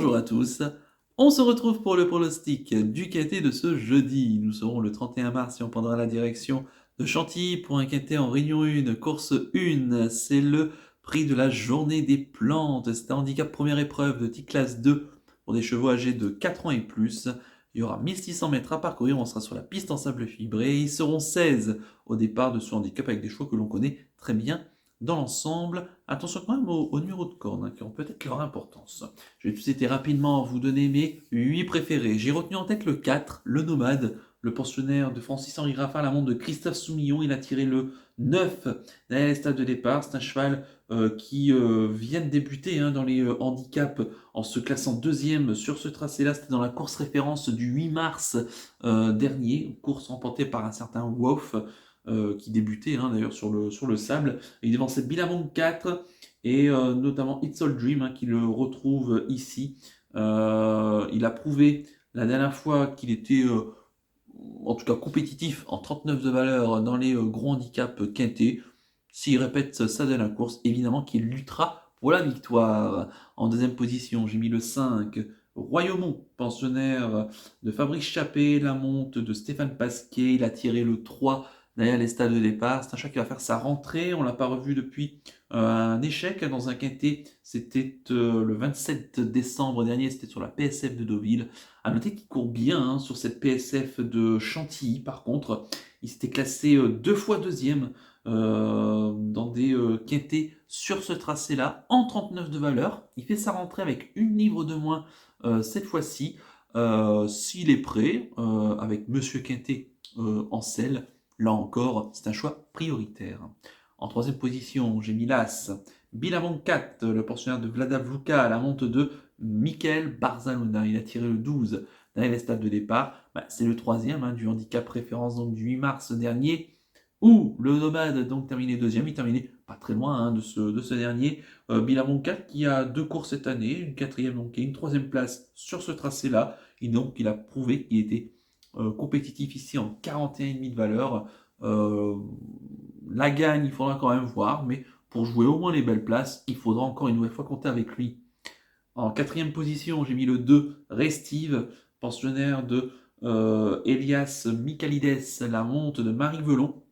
Bonjour à tous. On se retrouve pour le pronostic du quintet de ce jeudi. Nous serons le 31 mars et on prendra la direction de Chantilly pour un quintet en Réunion 1, course 1. C'est le prix de la journée des plantes. C'est un handicap première épreuve de type classe 2 pour des chevaux âgés de 4 ans et plus. Il y aura 1600 mètres à parcourir. On sera sur la piste en sable fibré. Ils seront 16 au départ de ce handicap avec des chevaux que l'on connaît très bien dans l'ensemble. Attention quand même aux numéros de cornes qui ont peut-être leur importance. Je vais tout citer rapidement, vous donner mes 8 préférés. J'ai retenu en tête le 4, le Nomade, le pensionnaire de Francis-Henri Graffin, la montre de Christophe Soumillon. Il a tiré le 9 derrière les stades de départ. C'est un cheval qui vient de débuter dans les handicaps en se classant deuxième sur ce tracé-là. C'était dans la course référence du 8 mars dernier, course remportée par un certain Wolf. Qui débutait d'ailleurs sur le sable. Il dévançait Billabong 4 et notamment It's All Dream qui le retrouve ici. Il a prouvé la dernière fois qu'il était en tout cas compétitif en 39 de valeur dans les gros handicaps quintés. S'il répète ça de la course, évidemment qu'il luttera pour la victoire. En deuxième position, j'ai mis le 5, Royaumont, pensionnaire de Fabrice Chappé, la monte de Stéphane Pasquier. Il a tiré le 3 derrière les stades de départ. C'est un chat qui va faire sa rentrée. On ne l'a pas revu depuis un échec dans un quintet. C'était le 27 décembre dernier. C'était sur la PSF de Deauville. À noter qu'il court bien sur cette PSF de Chantilly. Par contre, il s'était classé 2 fois deuxième dans des quintés sur ce tracé-là en 39 de valeur. Il fait sa rentrée avec une livre de moins cette fois-ci. S'il est prêt, avec Monsieur Quintet en selle, là encore, c'est un choix prioritaire. En troisième position, j'ai mis l'As. Billabong 4, le pensionnaire de Vlada Vluka à la monte de Michael Barzalona. Il a tiré le 12 derrière les stades de départ. C'est le troisième du handicap référence donc, du 8 mars dernier, où le Nomade donc terminé deuxième. Il terminait pas très loin de ce dernier. Billabong 4 qui a 2 courses cette année, une quatrième donc, et une troisième place sur ce tracé-là. Et donc il a prouvé qu'il était compétitif ici en 41,5 de valeur. La gagne, il faudra quand même voir, mais pour jouer au moins les belles places, il faudra encore une nouvelle fois compter avec lui. En quatrième position, j'ai mis le 2, Restive, pensionnaire de Elias Michalides, la monte de Marie Velon.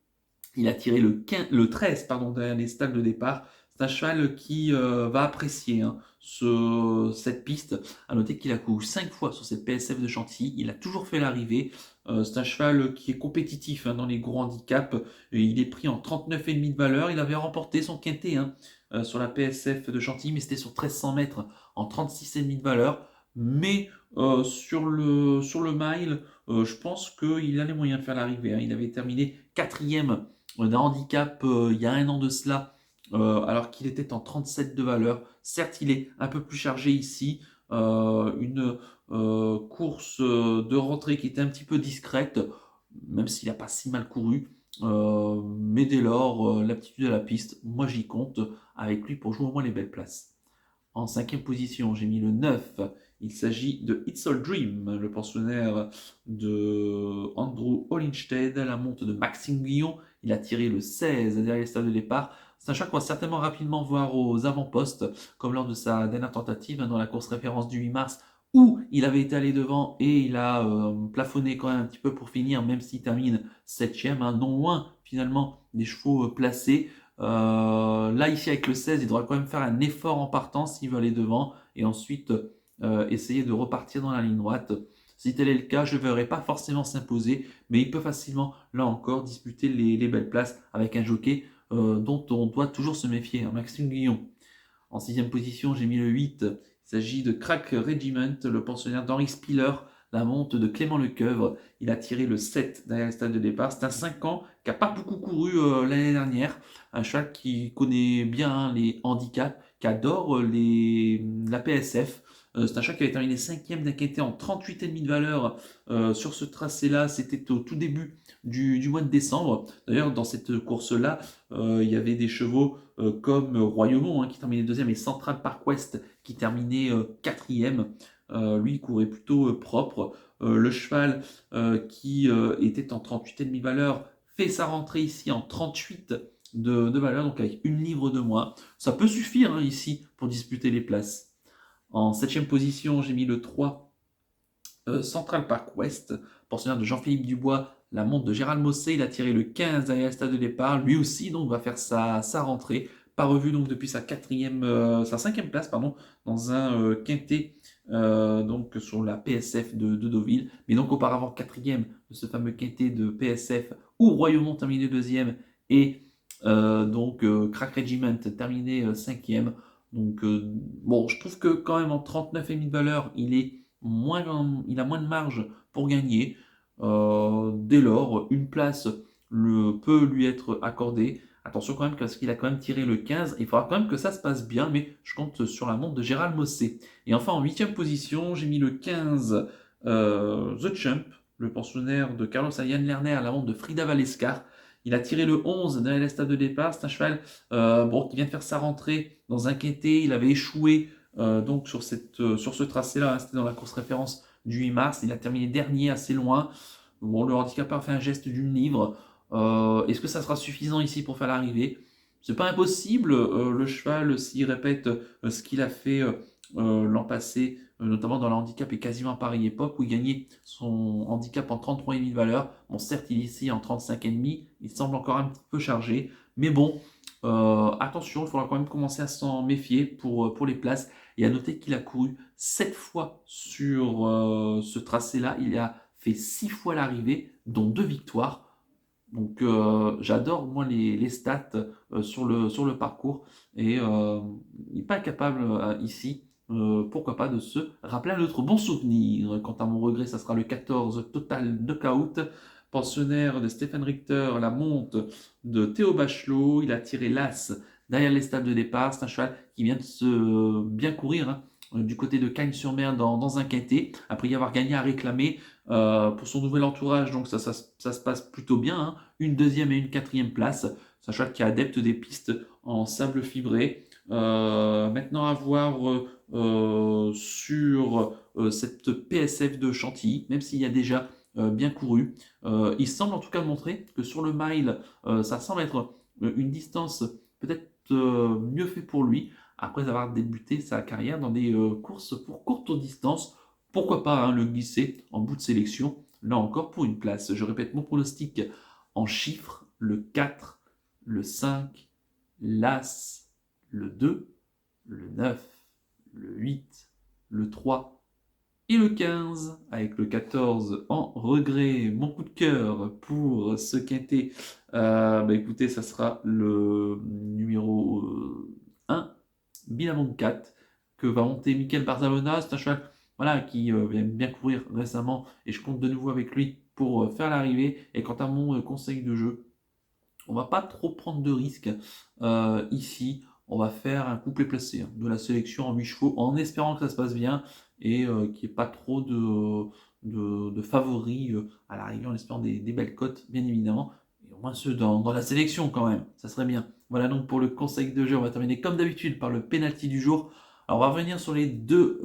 Il a tiré le 13 derrière les stalles de départ. C'est un cheval qui va apprécier cette piste. A noter qu'il a couru 5 fois sur cette PSF de Chantilly. Il a toujours fait l'arrivée. C'est un cheval qui est compétitif dans les gros handicaps. Et il est pris en 39,5 de valeur. Il avait remporté son quintet sur la PSF de Chantilly, mais c'était sur 1300 mètres en 36,5 de valeur. Mais sur le mile, je pense qu'il a les moyens de faire l'arrivée. Il avait terminé quatrième d'un handicap il y a un an de cela, alors qu'il était en 37 de valeur. Certes, il est un peu plus chargé ici. Une course de rentrée qui était un petit peu discrète, même s'il n'a pas si mal couru. Mais dès lors, l'aptitude à la piste, moi j'y compte avec lui pour jouer au moins les belles places. En cinquième position, j'ai mis le 9. Il s'agit de It's All Dream, le pensionnaire de Andrew Hollinstead, la monte de Maxime Guillon. Il a tiré le 16 derrière les stades de départ. C'est un chat qu'on va certainement rapidement voir aux avant-postes, comme lors de sa dernière tentative dans la course référence du 8 mars, où il avait été allé devant et il a plafonné quand même un petit peu pour finir, même s'il termine 7ème, non loin finalement des chevaux placés. Là, ici, avec le 16, il devra quand même faire un effort en partant s'il veut aller devant et ensuite essayer de repartir dans la ligne droite. Si tel est le cas, je ne verrai pas forcément s'imposer, mais il peut facilement, là encore, disputer les belles places avec un jockey dont on doit toujours se méfier, Maxime Guillon. En sixième position, j'ai mis le 8. Il s'agit de Crack Regiment, le pensionnaire d'Henri Spiller, la monte de Clément Lecoeuvre. Il a tiré le 7 derrière le stade de départ. C'est un 5 ans qui n'a pas beaucoup couru l'année dernière. Un cheval qui connaît bien les handicaps, qui adore la PSF. C'est un chat qui avait terminé 5ème d'un quintet en 38,5 de valeur sur ce tracé-là. C'était au tout début du mois de décembre. D'ailleurs, dans cette course-là, il y avait des chevaux comme Royaumont qui terminait deuxième et Central Park West qui terminait quatrième. Lui, il courait plutôt propre. Le cheval qui était en 38,5 valeur fait sa rentrée ici en 38 de valeur, donc avec une livre de moins. Ça peut suffire ici pour disputer les places. En 7e position, j'ai mis le 3 Central Park West, pensionnaire de Jean-Philippe Dubois, la montre de Gérald Mossé. Il a tiré le 15 derrière le stade de départ. Lui aussi donc va faire sa rentrée. Pas revu donc depuis sa 5e place pardon, dans un quintet donc sur la PSF de Deauville. Mais donc auparavant 4e de ce fameux quintet de PSF où Royaumont terminé 2e et Crack Regiment terminé 5e. Donc bon, je trouve que quand même en 39,5 de valeur, il a moins de marge pour gagner. Dès lors, une place peut lui être accordée. Attention quand même parce qu'il a quand même tiré le 15. Il faudra quand même que ça se passe bien, mais je compte sur la montre de Gérald Mossé. Et enfin, en 8e position, j'ai mis le 15 The Champ, le pensionnaire de Carlos Allan Lerner, la montre de Frida Valescar. Il a tiré le 11 derrière les stades de départ. C'est un cheval qui vient de faire sa rentrée dans un quintet. Il avait échoué donc sur ce tracé-là. Hein, c'était dans la course référence du 8 mars. Il a terminé dernier assez loin. Bon, le handicapeur a fait un geste d'une livre. Est-ce que ça sera suffisant ici pour faire l'arrivée? C'est pas impossible. Le cheval, s'il répète ce qu'il a fait l'an passé, notamment dans le handicap et quasiment à pareille époque, où il gagnait son handicap en 33,5 de valeur. Bon, certes, il est ici en 35,5. Il semble encore un petit peu chargé. Mais bon, attention, il faudra quand même commencer à s'en méfier pour les places. Et à noter qu'il a couru 7 fois sur ce tracé-là. Il a fait 6 fois l'arrivée, dont 2 victoires. Donc j'adore moi les stats sur le parcours. Et il n'est pas capable ici, pourquoi pas, de se rappeler un autre bon souvenir. Quant à mon regret, ça sera le 14 Total Knockout. Pensionnaire de Stéphane Richter, la monte de Théo Bachelot. Il a tiré l'as derrière les stades de départ. C'est un cheval qui vient de se bien courir hein, du côté de Cagnes-sur-Mer dans un quintet, après y avoir gagné à réclamer pour son nouvel entourage. Donc ça se passe plutôt bien. Hein. Une deuxième et une quatrième place. C'est un cheval qui est adepte des pistes en sable fibré. Maintenant à voir sur cette PSF de Chantilly, même s'il y a déjà bien couru. Il semble en tout cas montrer que sur le mile, ça semble être une distance peut-être mieux fait pour lui, après avoir débuté sa carrière dans des courses pour courte distance. Pourquoi pas hein, le glisser en bout de sélection, là encore pour une place. Je répète mon pronostic en chiffres, le 4, le 5, l'As, le 2, le 9, le 8, le 3 et le 15, avec le 14 en regret. Mon coup de cœur pour ce quintet, écoutez, ça sera le numéro 1, Binamon 4, que va monter Michael Barzalona. C'est un cheval voilà, qui vient bien courir récemment et je compte de nouveau avec lui pour faire l'arrivée. Et quant à mon conseil de jeu, on va pas trop prendre de risques ici. On va faire un couplet placé hein, de la sélection en 8 chevaux en espérant que ça se passe bien et qu'il n'y ait pas trop de favoris à l'arrivée en espérant des belles cotes, bien évidemment. Et au moins ceux dans la sélection quand même, ça serait bien. Voilà donc pour le conseil de jeu. On va terminer comme d'habitude par le penalty du jour. Alors on va revenir sur les deux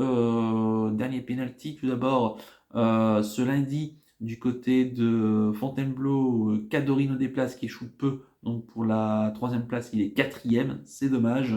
derniers penalties. Tout d'abord, ce lundi, du côté de Fontainebleau, Cadorino Desplaces qui échoue peu. Donc pour la troisième place, il est quatrième. C'est dommage.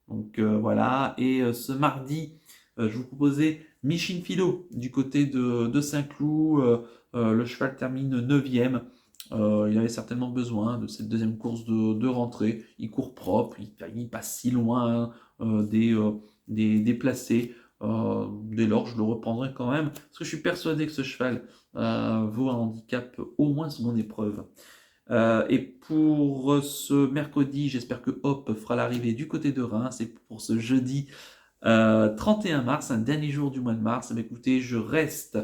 Donc voilà. Et ce mardi, je vous proposais Michin Philo du côté de Saint-Cloud. Le cheval termine neuvième. Il avait certainement besoin de cette deuxième course de rentrée. Il court propre, il passe si loin des placés. Dès lors, je le reprendrai quand même, parce que je suis persuadé que ce cheval vaut un handicap au moins seconde épreuve. Et pour ce mercredi, j'espère que Hop fera l'arrivée du côté de Reims. Et pour ce jeudi 31 mars, un dernier jour du mois de mars, écoutez, je reste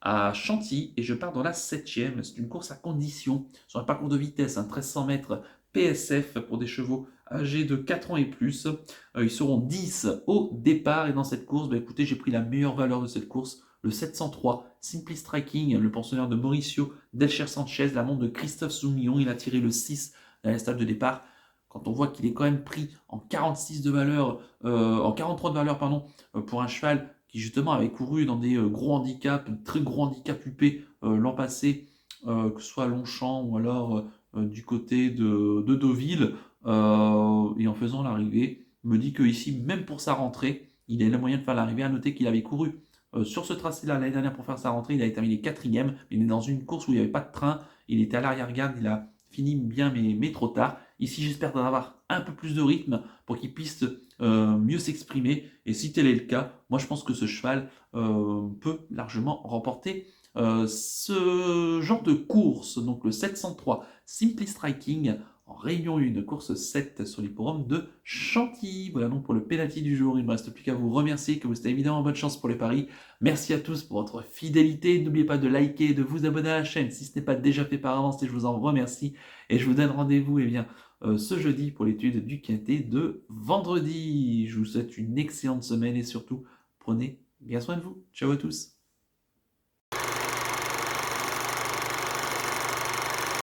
à Chantilly et je pars dans la 7e. C'est une course à condition sur un parcours de vitesse, 1300 mètres PSF pour des chevaux âgés de 4 ans et plus. Ils seront 10 au départ et dans cette course, écoutez, j'ai pris la meilleure valeur de cette course, le 703, Simply Striking, le pensionnaire de Mauricio Delcher Sanchez, la montre de Christophe Soumillon. Il a tiré le 6 dans la stade de départ. Quand on voit qu'il est quand même pris en 46 de valeur, en 43 de valeur, pardon, pour un cheval qui justement avait couru dans des gros handicaps, très gros handicaps UP l'an passé, que ce soit à Longchamp ou alors du côté de Deauville, et en faisant l'arrivée, me dit que ici, même pour sa rentrée, il a le moyen de faire l'arrivée. À noter qu'il avait couru sur ce tracé-là l'année dernière pour faire sa rentrée. Il avait terminé 4e. Il est dans une course où il n'y avait pas de train. Il était à l'arrière-garde. Il a fini bien, mais trop tard. Ici, j'espère d'en avoir un peu plus de rythme pour qu'il puisse mieux s'exprimer. Et si tel est le cas, moi je pense que ce cheval peut largement remporter ce genre de course. Donc le 703 Simply Striking en Réunion 1, course 7 sur l'hipporome de Chantilly. Voilà donc pour le penalty du jour. Il ne me reste plus qu'à vous remercier, que vous êtes évidemment bonne chance pour les paris. Merci à tous pour votre fidélité. N'oubliez pas de liker, de vous abonner à la chaîne si ce n'est pas déjà fait par avance, et je vous en remercie. Et je vous donne rendez-vous ce jeudi pour l'étude du quintet de vendredi. Je vous souhaite une excellente semaine et surtout, prenez bien soin de vous. Ciao à tous.